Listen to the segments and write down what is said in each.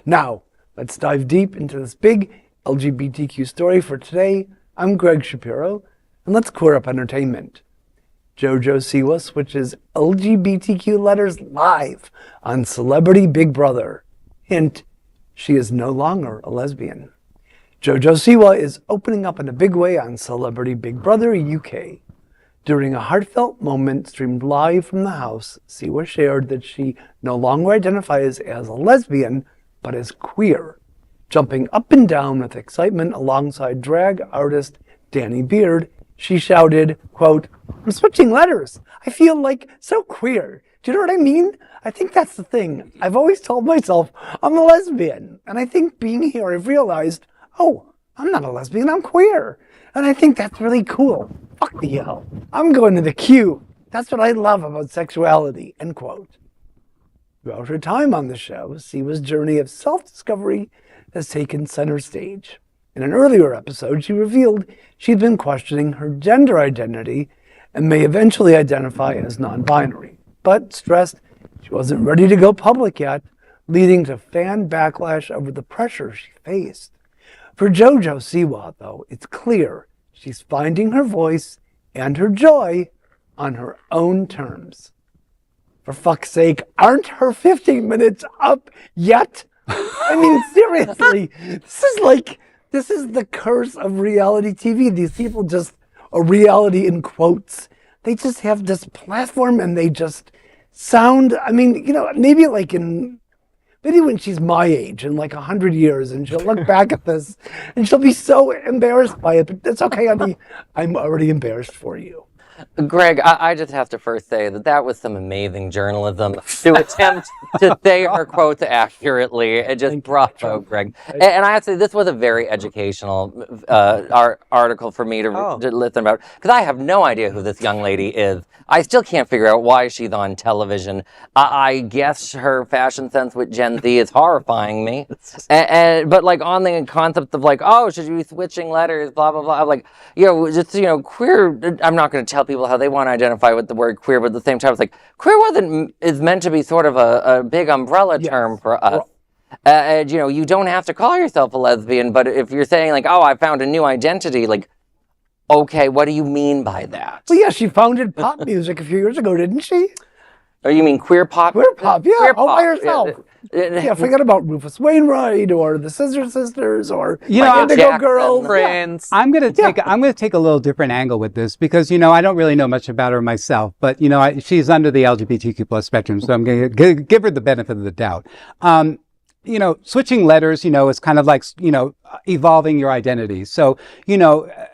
Now, let's dive deep into this big LGBTQ story for today. I'm Greg Shapiro, and let's queer up entertainment. JoJo Siwa switches LGBTQ letters live on Celebrity Big Brother. Hint, she is no longer a lesbian. JoJo Siwa is opening up in a big way on Celebrity Big Brother UK. During a heartfelt moment streamed live from the house, Siwa shared that she no longer identifies as a lesbian, but as queer. Jumping up and down with excitement alongside drag artist Danny Beard, she shouted, quote, "I'm switching letters. I feel like so queer. Do you know what I mean? I think that's the thing. I've always told myself I'm a lesbian. And I think being here, I've realized, oh, I'm not a lesbian, I'm queer. And I think that's really cool. Fuck the hell. I'm going to the Q. That's what I love about sexuality," end quote. Throughout her time on the show, Siwa's journey of self-discovery has taken center stage. In an earlier episode, she revealed she'd been questioning her gender identity and may eventually identify as non-binary, but stressed she wasn't ready to go public yet, leading to fan backlash over the pressure she faced. For JoJo Siwa, though, it's clear she's finding her voice and her joy on her own terms. For fuck's sake, aren't her 15 minutes up yet? I mean, seriously, this is the curse of reality TV. These people just, a reality in quotes, they just have this platform and they just sound, I mean, you know, maybe when she's my age in like 100 years and she'll look back at this and she'll be so embarrassed by it, but it's okay, honey. I'm already embarrassed for you. Greg, I just have to first say that was some amazing journalism to attempt to say her quotes accurately. And just bravo, Greg. And I have to say, this was a very educational article for me to listen about, because I have no idea who this young lady is. I still can't figure out why she's on television. I guess her fashion sense with Gen Z is horrifying me. But like on the concept of like, oh, should you be switching letters, blah, blah, blah. I'm like, queer, I'm not going to tell people how they want to identify with the word queer, but at the same time, it's like, queer is meant to be sort of a big umbrella term for us. You don't have to call yourself a lesbian, but if you're saying like, oh, I found a new identity, like, okay, what do you mean by that? Well, yeah, she founded pop music a few years ago, didn't she? Oh, you mean queer pop? Queer pop, yeah, queer all pop. by herself. Yeah, forget about Rufus Wainwright or the Scissor Sisters or Indigo Jackson, Girls. Prince. Yeah. I'm gonna take a little different angle with this because I don't really know much about her myself, but she's under the LGBTQ plus spectrum, so I'm gonna give her the benefit of the doubt. Switching letters, is kind of like, evolving your identity. So,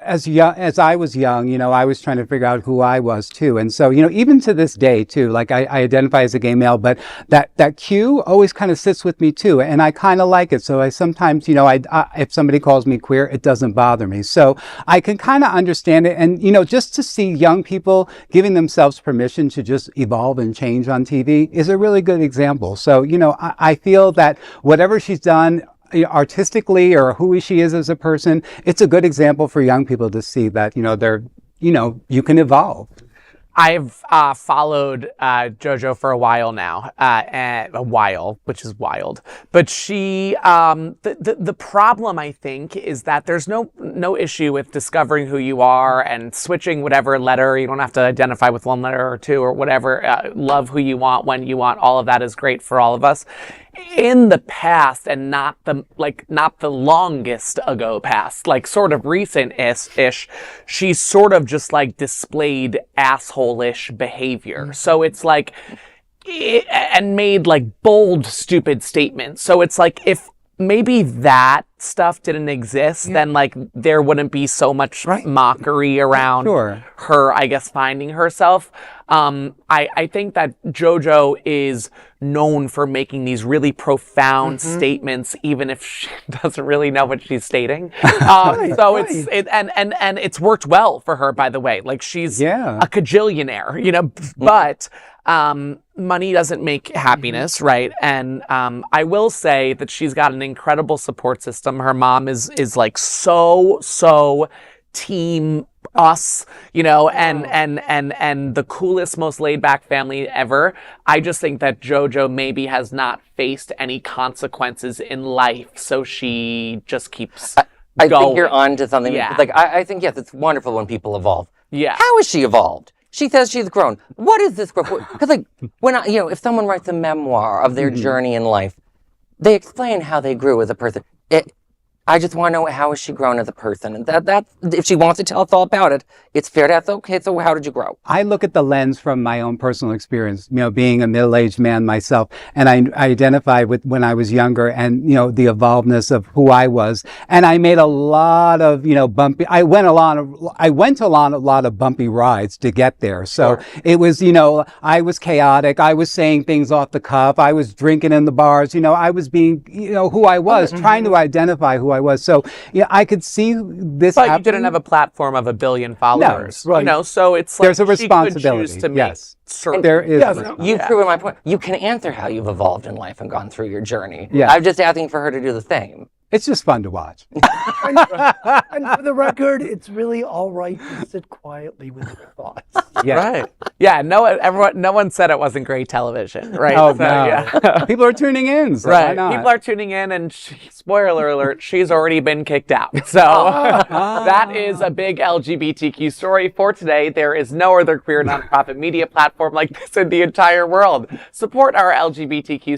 as I was young, I was trying to figure out who I was too. And so, even to this day too, like I identify as a gay male, but that Q always kind of sits with me too. And I kind of like it. So I sometimes, if somebody calls me queer, it doesn't bother me. So I can kind of understand it. And, just to see young people giving themselves permission to just evolve and change on TV is a really good example. So, I feel that whatever she's done, artistically or who she is as a person, it's a good example for young people to see that, you can evolve. I've followed JoJo for a while now, which is wild. But she, the problem I think is that there's no issue with discovering who you are and switching whatever letter. You don't have to identify with one letter or two or whatever. Love who you want when you want. All of that is great for all of us. In the past, and not the longest ago past, like sort of recent-ish, she's sort of just like displayed asshole-ish behavior. So it's like, and made like bold, stupid statements. So it's like, if maybe that stuff didn't exist, then like there wouldn't be so much mockery around her, I guess, finding herself. I think that JoJo is known for making these really profound statements, even if she doesn't really know what she's stating. And it's worked well for her, by the way. Like she's a cajillionaire, but money doesn't make happiness, right? And I will say that she's got an incredible support system. Her mom is like so team us, you know, and the coolest, most laid back family ever. I just think that JoJo maybe has not faced any consequences in life, so she just keeps I going. think you're on to something. Yeah. Like, I think, yes, it's wonderful when people evolve. Yeah. How is she evolved? She says she's grown. What is this growth? Because, like, when if someone writes a memoir of their journey in life, they explain how they grew as a person. I just want to know, how has she grown as a person? And that if she wants to tell us all about it, it's fair to ask, okay, so how did you grow? I look at the lens from my own personal experience, you know, being a middle-aged man myself, and I identify with when I was younger and, you know, the evolvedness of who I was. And I made a lot of, you know, I went on a lot of bumpy rides to get there. So it was, you know, I was chaotic. I was saying things off the cuff. I was drinking in the bars. You know, I was being, you know, who I was, trying to identify who I was. So, yeah, I could see this But happening. you didn't have a platform of 1 billion followers, right. You know, so it's like There's a she could responsibility. choose to make Yes. certain- There is. You've proven my point. You can answer how you've evolved in life and gone through your journey. Yeah. I'm just asking for her to do the same. It's just fun to watch. And for the record, it's really all right to sit quietly with your thoughts. Yeah. Right. Yeah. No one said it wasn't great television, right? Oh, So, no. yeah. People are tuning in. So why Right. not? People are tuning in, and spoiler alert, she's already been kicked out. So that is a big LGBTQ story for today. There is no other queer nonprofit media platform like this in the entire world. Support our LGBTQ story.